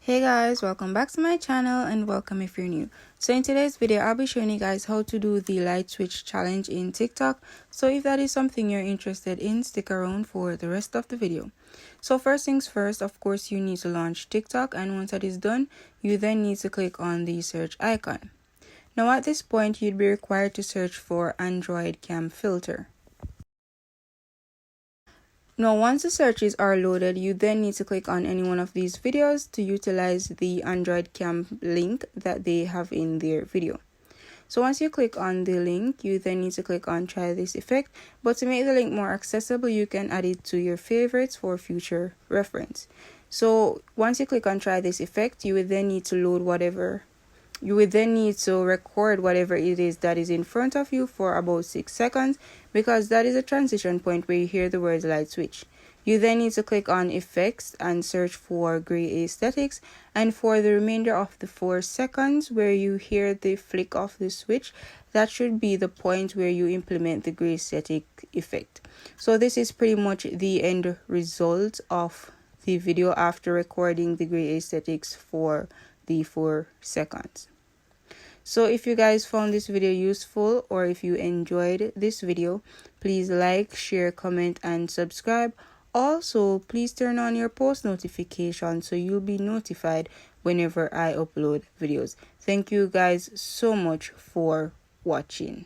Hey guys, welcome back to my channel and welcome if you're new. So in today's video, I'll be showing you guys how to do the light switch challenge in TikTok. So if that is something you're interested in, stick around for the rest of the video. So first things first, of course, you need to launch TikTok, and once that is done, you then need to click on the search icon. Now at this point, you'd be required to search for Android cam filter. Now, once the searches are loaded, you then need to click on any one of these videos to utilize the Android cam link that they have in their video. So once you click on the link, you then need to click on try this effect, but to make the link more accessible, you can add it to your favorites for future reference. So once you click on try this effect, you would then need to record whatever it is that is in front of you for about 6 seconds, because that is a transition point where you hear the words light switch. You then need to click on effects and search for gray aesthetics, and for the remainder of the 4 seconds where you hear the flick of the switch, that should be the point where you implement the gray aesthetic effect. So this is pretty much the end result of the video after recording the gray aesthetics for the 4 seconds. So if you guys found this video useful, or if you enjoyed this video, please like, share, comment, and subscribe. Also, please turn on your post notifications so you'll be notified whenever I upload videos. Thank you guys so much for watching.